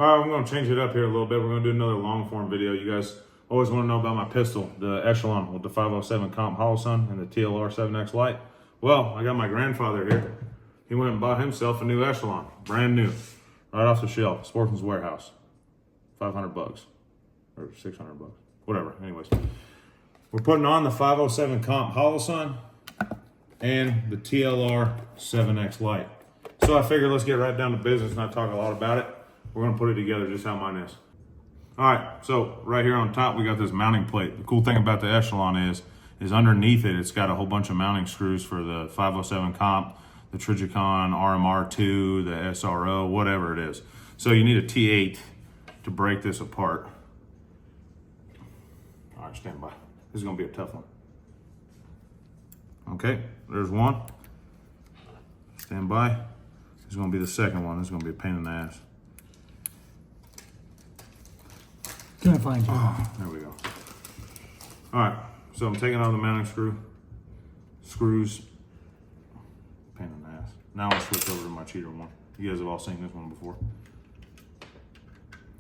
All right, I'm gonna change it up here a little bit. We're gonna do another long form video. You guys always wanna know about my pistol, the Echelon with the 507 comp Holosun and the TLR-7X light. Well, I got my grandfather here. He went and bought himself a new Echelon, brand new, right off the shelf, Sportsman's Warehouse. 500 bucks, or 600 bucks, whatever, anyways. We're putting on the 507 comp Holosun and the TLR-7X light. So I figured let's get right down to business, not talk a lot about it. We're gonna put it together just how mine is. All right, so right here on top, we got this mounting plate. The cool thing about the Echelon is underneath it, it's got a whole bunch of mounting screws for the 507 comp, the Trigicon, RMR2, the SRO, whatever it is. So you need a T8 to break this apart. All right, stand by. This is gonna be a tough one. Okay, there's one. Stand by. This is gonna be the second one. This is gonna be a pain in the ass. Gonna find you. Oh, there we go. All right, so I'm taking out the mounting screws. Pain in the ass. Now I'll switch over to my cheater one. You guys have all seen this one before.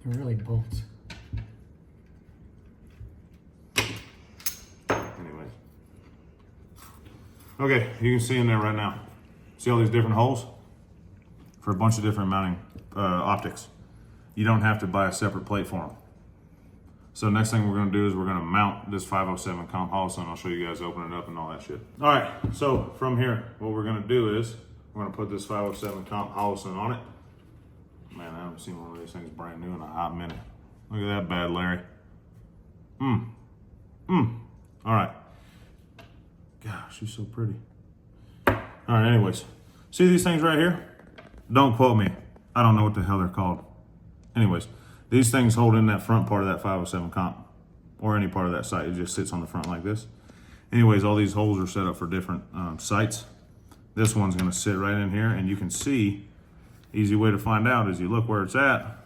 They're really bolts. Anyways. Okay, you can see in there right now. See all these different holes? For a bunch of different mounting optics. You don't have to buy a separate plate for them. So next thing we're gonna do is we're gonna mount this 507 comp Holosun. I'll show you guys open it up and all that shit. All right, so from here, what we're gonna do is we're gonna put this 507 comp Holosun on it. Man, I haven't seen one of these things brand new in a hot minute. Look at that bad, Larry. All right. Gosh, she's so pretty. All right, anyways. See these things right here? Don't quote me. I don't know what the hell they're called. Anyways, these things hold in that front part of that 507 comp or any part of that sight. It just sits on the front like this. Anyways, all these holes are set up for different sights. This one's gonna sit right in here, and you can see, easy way to find out is you look where it's at.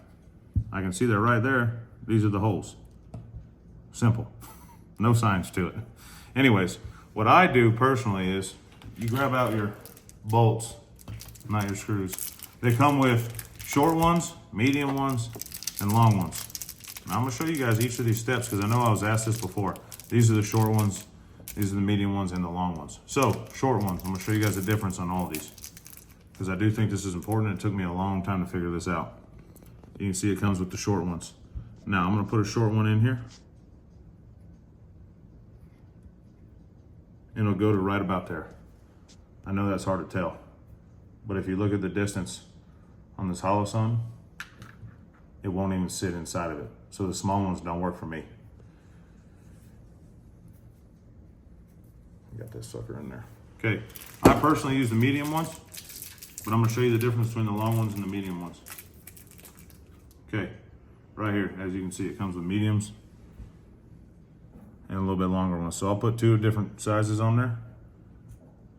I can see they're right there. These are the holes. Simple. No science to it. Anyways, what I do personally is you grab out your bolts, not your screws. They come with short ones, medium ones, and long ones. Now I'm gonna show you guys each of these steps because I know I was asked this before. These are the short ones, these are the medium ones, and the long ones. So, short ones, I'm gonna show you guys the difference on all of these because I do think this is important. It took me a long time to figure this out. You can see it comes with the short ones. Now I'm gonna put a short one in here. And it'll go to right about there. I know that's hard to tell, but if you look at the distance on this Holosun, it won't even sit inside of it. So the small ones don't work for me. Got this sucker in there. Okay, I personally use the medium ones, but I'm gonna show you the difference between the long ones and the medium ones. Okay, right here, as you can see, it comes with mediums and a little bit longer ones. So I'll put two different sizes on there.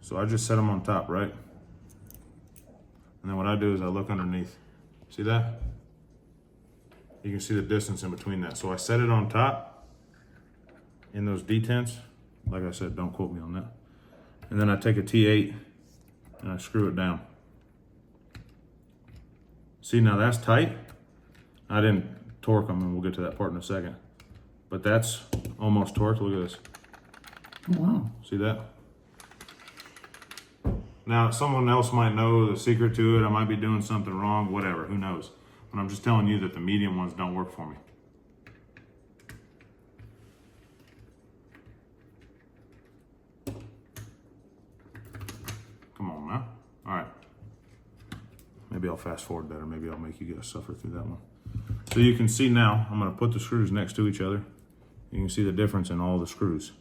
So I just set them on top, right? And then what I do is I look underneath. See that? You can see the distance in between that. So I set it on top in those detents. Like I said, don't quote me on that. And then I take a T8 and I screw it down. See, now that's tight. I didn't torque them, and we'll get to that part in a second. But that's almost torqued. Look at this. Wow. See that? Now, someone else might know the secret to it. I might be doing something wrong, whatever, who knows? But I'm just telling you that the medium ones don't work for me. Come on now. All right. Maybe I'll fast forward that, or maybe I'll make you guys suffer through that one. So you can see now, I'm gonna put the screws next to each other. You can see the difference in all the screws.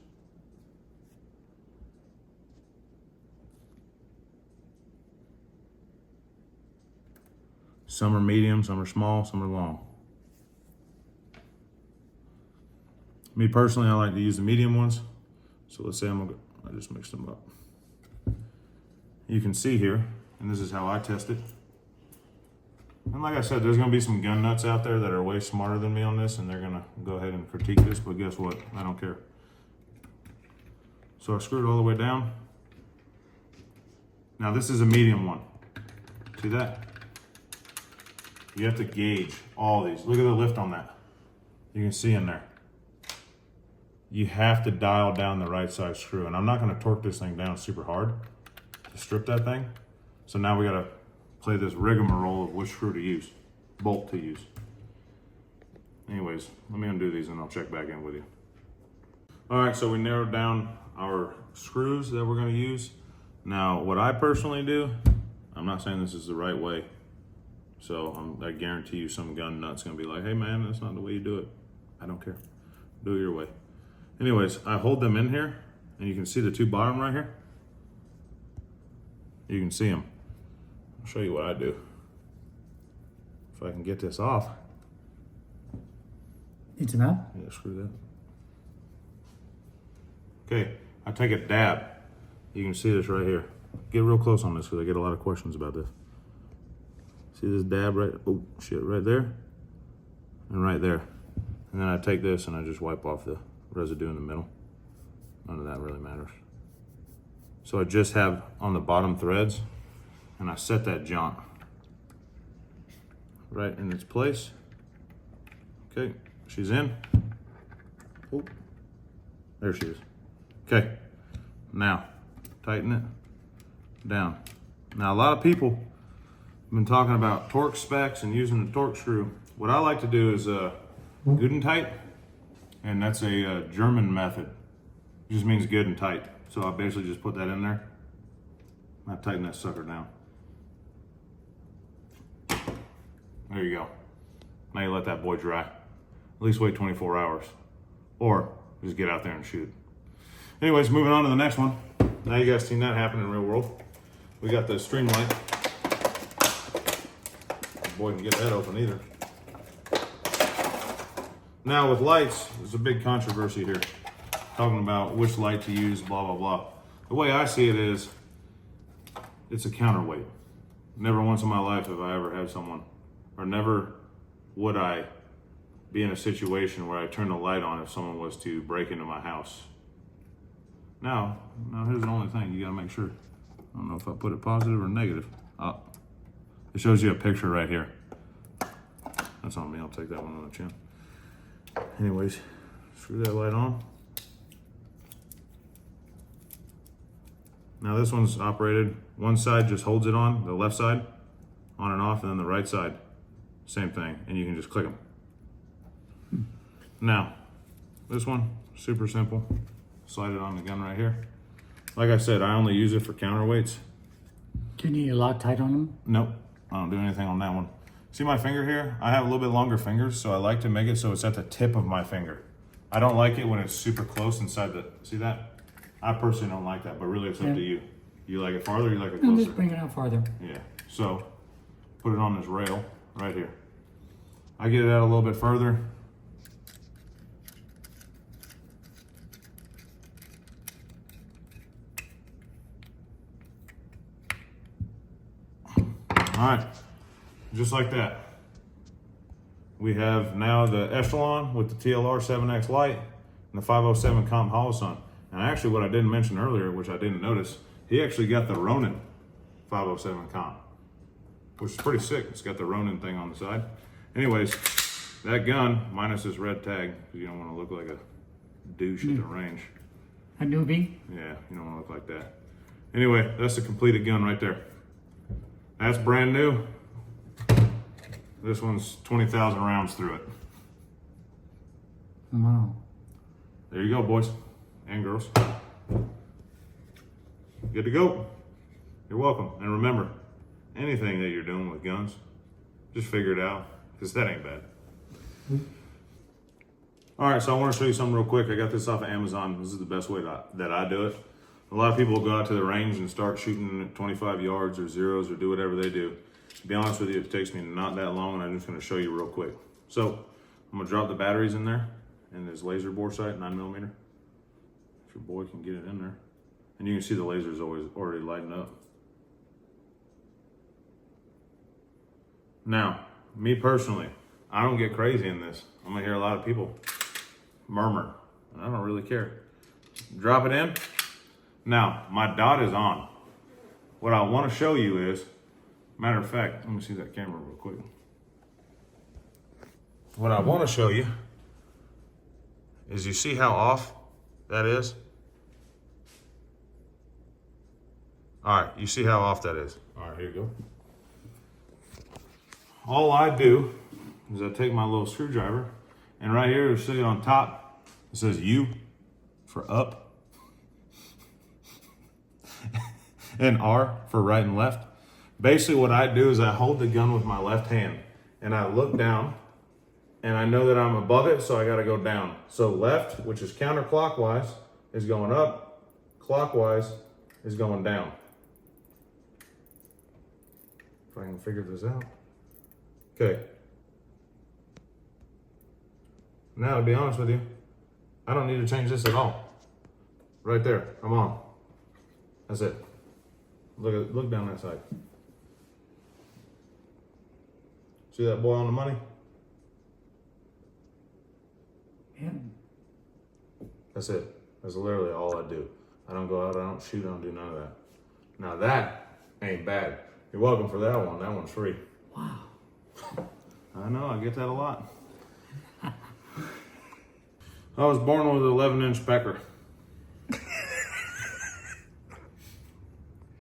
Some are medium, some are small, some are long. Me personally, I like to use the medium ones. So let's say I just mixed them up. You can see here, and this is how I test it. And like I said, there's gonna be some gun nuts out there that are way smarter than me on this, and they're gonna go ahead and critique this, but guess what? I don't care. So I screwed it all the way down. Now this is a medium one. See that? You have to gauge all these. Look at the lift on that. You can see in there. You have to dial down the right side screw. And I'm not gonna torque this thing down super hard to strip that thing. So now we gotta play this rigmarole of which screw to use, bolt to use. Anyways, let me undo these and I'll check back in with you. All right, so we narrowed down our screws that we're gonna use. Now, what I personally do, I'm not saying this is the right way. So I guarantee you some gun nut's gonna be like, hey man, that's not the way you do it. I don't care, do it your way. Anyways, I hold them in here and you can see the two bottom right here. You can see them. I'll show you what I do. If I can get this off. It's enough? Yeah, screw that. Okay, I take a dab. You can see this right here. Get real close on this because I get a lot of questions about this. See this dab right, oh shit, right there and right there. And then I take this and I just wipe off the residue in the middle. None of that really matters. So I just have on the bottom threads and I set that jaunt right in its place. Okay, she's in. Oh, there she is. Okay, now tighten it down. Now a lot of people have been talking about torque specs and using the torque screw. What I like to do is good and tight, and that's a German method. It just means good and tight. So I basically just put that in there. I tighten that sucker down. There you go. Now you let that boy dry. At least wait 24 hours. Or just get out there and shoot. Anyways, moving on to the next one. Now you guys seen that happen in the real world. We got the stream light. Boy can get that open either. Now with lights, there's a big controversy here. Talking about which light to use, blah, blah, blah. The way I see it is, it's a counterweight. Never once in my life have I ever had someone, or never would I be in a situation where I turn the light on if someone was to break into my house. Now here's the only thing, you gotta make sure. I don't know if I put it positive or negative. It shows you a picture right here. That's on me, I'll take that one on the chin. Anyways, screw that light on. Now this one's operated, one side just holds it on, the left side, on and off, and then the right side, same thing, and you can just click them. Now, this one, super simple. Slide it on the gun right here. Like I said, I only use it for counterweights. Do you need a Loctite on them? Nope, I don't do anything on that one. See my finger here? I have a little bit longer fingers, so I like to make it so it's at the tip of my finger. I don't like it when it's super close inside the, see that? I personally don't like that, but really it's up to you. You like it farther or you like it No, closer? just bring it out farther. Yeah, so put it on this rail right here. I get it out a little bit further. All right, just like that. We have now the Echelon with the TLR-7X light and the 507 comp Holosun. And actually what I didn't mention earlier, which I didn't notice, he actually got the Ronin 507 comp, which is pretty sick. It's got the Ronin thing on the side. Anyways, that gun, minus this red tag, because you don't want to look like a douche at the range. A newbie? Yeah, you don't want to look like that. Anyway, that's the completed gun right there. That's brand new. This one's 20,000 rounds through it. Wow. There you go, boys and girls. Good to go. You're welcome. And remember, anything that you're doing with guns, just figure it out, because that ain't bad. All right, so I want to show you something real quick. I got this off of Amazon. This is the best way that I do it. A lot of people go out to the range and start shooting at 25 yards or zeros or do whatever they do. To be honest with you, it takes me not that long, and I'm just going to show you real quick. So I'm going to drop the batteries in there in this laser bore sight, 9mm. If your boy can get it in there. And you can see the laser's already lighting up. Now, me personally, I don't get crazy in this. I'm going to hear a lot of people murmur, and I don't really care. Drop it in. Now, my dot is on. What I want to show you is, matter of fact, let me see that camera real quick. what I want to show you is you see how off that is? All right, you see how off that is. All right, here you go. All I do is I take my little screwdriver, and right here, you see on top, it says U for up, and R for right and left. Basically what I do is I hold the gun with my left hand, and I look down, and I know that I'm above it, so I gotta go down. So left, which is counterclockwise, is going up, clockwise is going down. If I can figure this out. Okay. Now, to be honest with you, I don't need to change this at all. Right there, I'm on. That's it. Look down that side. See that boy on the money? Yeah. That's it. That's literally all I do. I don't go out, I don't shoot, I don't do none of that. Now that ain't bad. You're welcome for that one. That one's free. Wow. I know, I get that a lot. I was born with an 11-inch pecker.